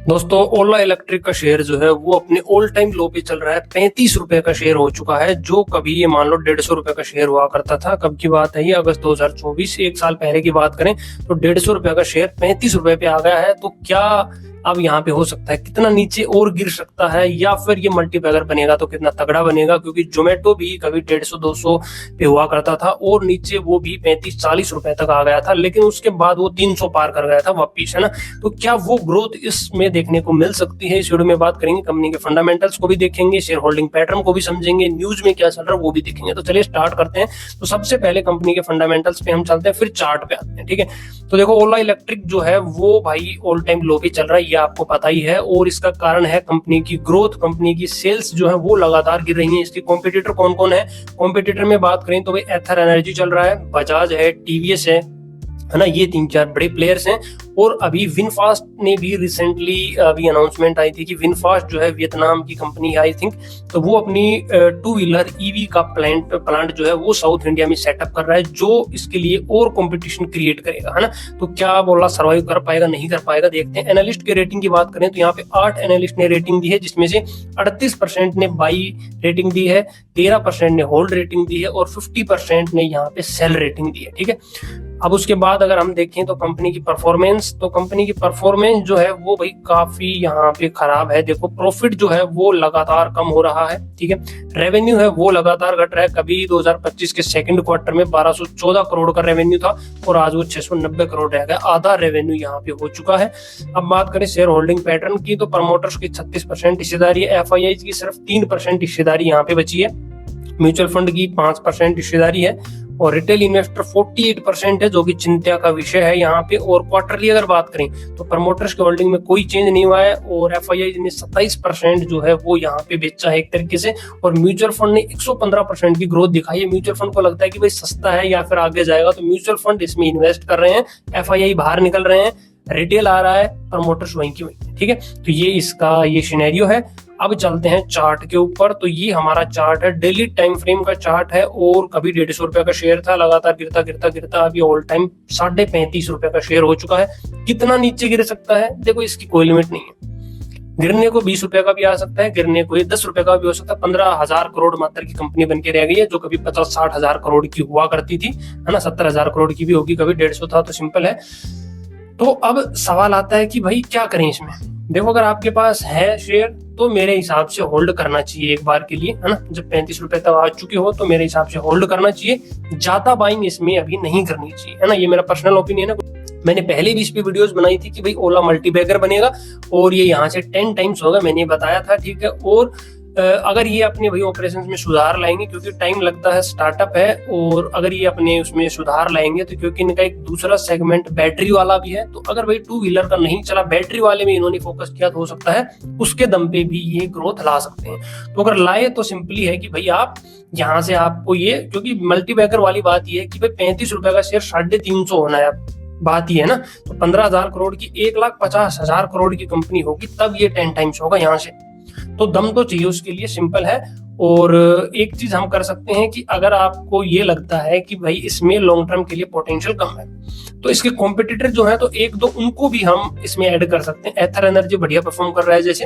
दोस्तों, ओला इलेक्ट्रिक का शेयर जो है वो अपने ऑल टाइम लो पे चल रहा है। 35 रुपए का शेयर हो चुका है, जो कभी ये मान लो 150 रुपए का शेयर हुआ करता था। कब की बात है ये? अगस्त 2024, एक साल पहले की बात करें तो 150 रुपए का शेयर 35 रुपए पे आ गया है। तो क्या अब यहाँ पे हो सकता है कितना नीचे और गिर सकता है, या फिर ये मल्टीबैगर बनेगा तो कितना तगड़ा बनेगा? क्योंकि जोमेटो भी कभी 150-200 पे हुआ करता था और नीचे वो भी 35-40 रुपए तक आ गया था, लेकिन उसके बाद वो 300 पार कर गया था वापिस, है ना। तो क्या वो ग्रोथ इसमें देखने को मिल सकती है? इस वीडियो में बात करेंगे, कंपनी के फंडामेंटल्स को भी देखेंगे, शेयर होल्डिंग पैटर्न को भी समझेंगे, न्यूज में क्या चल रहा है वो भी देखेंगे। तो चलिए स्टार्ट करते हैं। तो सबसे पहले कंपनी के फंडामेंटल्स पे हम चलते हैं, फिर चार्ट पे आते हैं, ठीक है। तो देखो, ओला इलेक्ट्रिक जो है वो भाई ऑल टाइम लो पे चल रहा है, ये आपको पता ही है। और इसका कारण है कंपनी की ग्रोथ, कंपनी की सेल्स जो है वो लगातार गिर रही है। इसके कॉम्पिटिटर कौन कौन है? कॉम्पिटिटर में बात करें तो भाई एथर एनर्जी चल रहा है, बजाज है, टीवीएस है ना। ये 3-4 बड़े प्लेयर्स हैं। और अभी विनफास्ट ने भी रिसेंटली अभी अनाउंसमेंट आई थी कि विनफास्ट जो है वियतनाम की कंपनी है आई थिंक, तो वो अपनी 2 व्हीलर ईवी का प्लांट जो है वो साउथ इंडिया में सेटअप कर रहा है, जो इसके लिए और कंपटीशन क्रिएट करेगा, है ना। तो क्या बोला, सर्वाइव कर पाएगा नहीं कर पाएगा, देखते हैं। एनालिस्ट की रेटिंग की बात करें तो यहाँ पे 8 एनालिस्ट ने रेटिंग दी है, जिसमें से 38% ने बाई रेटिंग दी है, 13% ने होल्ड रेटिंग दी है और 50% ने यहाँ पे सेल रेटिंग दी है, ठीक है। अब उसके बाद अगर हम देखें तो कंपनी की परफॉर्मेंस, तो कंपनी की परफॉर्मेंस जो है वो भाई काफी यहाँ पे खराब है। देखो, प्रॉफिट जो है वो लगातार कम हो रहा है, ठीक है। रेवेन्यू है वो लगातार घट रहा है। कभी 2025 के सेकंड क्वार्टर में 1214 करोड़ का रेवेन्यू था और आज वो 690 करोड़ रह गया, आधा रेवेन्यू यहाँ पे हो चुका है। अब बात करें शेयर होल्डिंग पैटर्न की, तो प्रमोटर्स की 36% हिस्सेदारी है, एफआईआई की सिर्फ 3% हिस्सेदारी यहाँ पे बची है, म्यूचुअल फंड की 5% हिस्सेदारी है और रिटेल इन्वेस्टर 48% है, जो कि चिंता का विषय है यहाँ पे। और क्वार्टरली अगर बात करें तो प्रमोटर्स के होल्डिंग में कोई चेंज नहीं हुआ है और एफआईआई ने 27% जो है वो यहाँ पे बेचा है एक तरीके से। और म्यूचुअल फंड ने 115% की ग्रोथ दिखाई है। म्यूचुअल फंड को लगता है कि भाई सस्ता है या फिर आगे जाएगा, तो म्यूचुअल फंड इसमें इन्वेस्ट कर रहे हैं, एफआईआई बाहर निकल रहे हैं, रिटेल आ रहा है, प्रमोटर्स वहीं की वहीं, ठीक है। तो ये इसका ये सिनेरियो है। अब चलते हैं चार्ट के ऊपर। तो ये हमारा चार्ट है, डेली टाइम फ्रेम का चार्ट है। और कभी 150 रुपए का शेयर था, लगातार गिरता गिरता गिरता अभी ऑल टाइम 35.5 रुपए का शेयर हो चुका है। कितना नीचे गिर सकता है? देखो, इसकी कोई लिमिट नहीं है। गिरने को 20 रुपए का भी आ सकता है, गिरने को 10 रुपए का भी हो सकता है। 15,000 करोड़ मात्र की कंपनी बन के रह गई है, जो कभी 50-60 हजार करोड़ की हुआ करती थी, है ना। 70,000 करोड़ की भी होगी, कभी 150 था, तो सिंपल है। तो अब सवाल आता है कि भाई क्या करें इसमें। देखो, अगर आपके पास है शेयर तो मेरे हिसाब से होल्ड करना चाहिए एक बार के लिए, है ना। जब 35 रुपए तक आ चुके हो तो मेरे हिसाब से होल्ड करना चाहिए, ज्यादा बाइंग इसमें अभी नहीं करनी चाहिए, है ना। ये मेरा पर्सनल ओपिनियन है। मैंने पहले भी इस पे वीडियोस बनाई थी कि भाई ओला मल्टीबैगर बनेगा और ये यहाँ से 10 टाइम्स होगा, मैंने बताया था, ठीक है। और अगर ये अपने भाई ऑपरेशंस में सुधार लाएंगे, क्योंकि टाइम लगता है, स्टार्टअप है, और अगर ये अपने उसमें सुधार लाएंगे तो, क्योंकि इनका एक दूसरा सेगमेंट बैटरी वाला भी है, तो अगर भाई 2 व्हीलर का नहीं चला, बैटरी वाले में इन्होंने फोकस किया, तो हो सकता है उसके दम पे भी ये ग्रोथ ला सकते हैं। तो अगर लाए तो सिंपली है कि भाई आप यहाँ से आपको ये, क्योंकि मल्टीबैगर वाली बात ये है कि भाई 35 रुपए का शेयर 350 होना है, बात ही है ना। तो 15,000 करोड़ की 1,50,000 करोड़ की कंपनी होगी, तब ये 10 टाइम्स होगा यहाँ से। तो दम तो चाहिए उसके लिए, सिंपल है। और एक चीज हम कर सकते हैं कि अगर आपको ये लगता है कि भाई इसमें लॉन्ग टर्म के लिए पोटेंशियल कम है, तो इसके कॉम्पिटिटर जो है तो एक दो उनको भी हम इसमें ऐड कर सकते हैं। एथर एनर्जी बढ़िया परफॉर्म कर रहा है, जैसे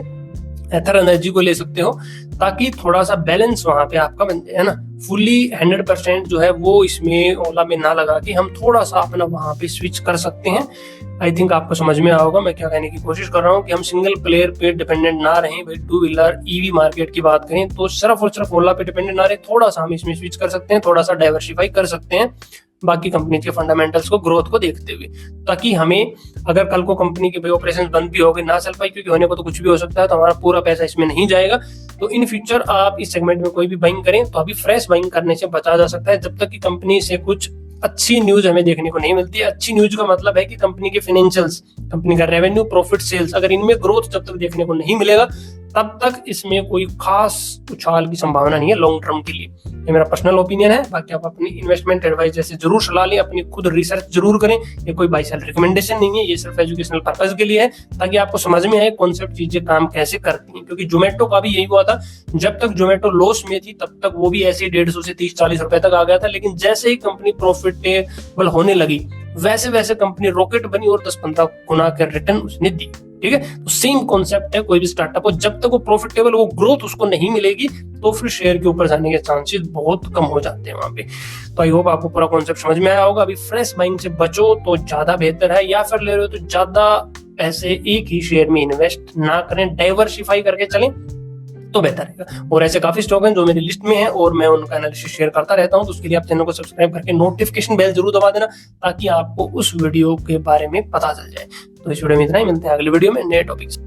एथर एनर्जी को ले सकते हो, ताकि थोड़ा सा बैलेंस वहां पे आपका बन जाए, है ना। फुली 100% जो है वो इसमें ओला में ना लगा के हम थोड़ा सा अपना वहां पे स्विच कर सकते हैं। आई थिंक आपको समझ में आया होगा मैं क्या कहने की कोशिश कर रहा हूँ, कि हम सिंगल प्लेयर पे डिपेंडेंट ना रहें। भाई 2 व्हीलर ईवी मार्केट की बात करें तो सिर्फ और सिर्फ ओला पे डिपेंडेंट ना रहे, थोड़ा सा हम इसमें स्विच कर सकते हैं, थोड़ा सा डाइवर्सिफाई कर सकते हैं बाकी कंपनी के फंडामेंटल्स को, ग्रोथ को देखते हुए, ताकि हमें अगर कल को कंपनी के ऑपरेशन बंद भी हो गए, ना चल पाई, क्योंकि होने को तो कुछ भी हो सकता है, तो हमारा पूरा पैसा इसमें नहीं जाएगा। तो इन फ्यूचर आप इस सेगमेंट में कोई भी बाइंग करें तो अभी फ्रेश बाइंग करने से बचा जा सकता है, जब तक कि कंपनी से कुछ अच्छी न्यूज हमें देखने को नहीं मिलती है। अच्छी न्यूज का मतलब है कि कंपनी के फाइनेंशियल्स, कंपनी का रेवेन्यू, प्रॉफिट, सेल्स, अगर इनमें ग्रोथ जब तक देखने को नहीं मिलेगा, तब तक इसमें कोई खास उछाल की संभावना नहीं है लॉन्ग टर्म के लिए। ये मेरा पर्सनल ओपिनियन है। बाकी आप अपनी इन्वेस्टमेंट एडवाइजर से जरूर सलाह लें, अपनी खुद रिसर्च जरूर करें। ये कोई बाय सेल रिकमेंडेशन नहीं है, ये सिर्फ एजुकेशनल पर्पज के लिए है, ताकि आपको समझ में आए कॉन्सेप्ट, चीजें काम कैसे करती हैं। क्योंकि जोमेटो का भी यही हुआ था, जब तक जोमेटो लॉस में थी तब तक वो भी ऐसे 150 से 30-40 रुपए तक आ गया था, लेकिन जैसे ही कंपनी प्रॉफिटेबल होने लगी, वैसे वैसे कंपनी रॉकेट बनी और 10-15 गुना के रिटर्न उसने दी। ठीक है, तो सेम कॉन्सेप्ट है कोई भी स्टार्टअप हो, जब तक वो प्रॉफिटेबल, वो ग्रोथ उसको नहीं मिलेगी तो फिर शेयर के ऊपर जाने के चांसेस बहुत कम हो जाते हैं वहां पे। तो आई होप आपको पूरा कॉन्सेप्ट समझ में आया होगा। अभी फ्रेश बाइंग से बचो तो ज्यादा बेहतर है, या फिर ले रहे हो तो ज्यादा पैसे एक ही शेयर में इन्वेस्ट ना करें, डाइवर्सिफाई करके चलें तो बेहतर रहेगा। और ऐसे काफी स्टॉक हैं जो मेरी लिस्ट में है और मैं उनका एनालिसिस शेयर करता रहता हूं, तो उसके लिए आप चैनल को सब्सक्राइब करके नोटिफिकेशन बेल जरूर दबा देना ताकि आपको उस वीडियो के बारे में पता चल जाए। तो इस वीडियो में इतना ही, मिलते हैं अगली वीडियो में नए टॉपिक से।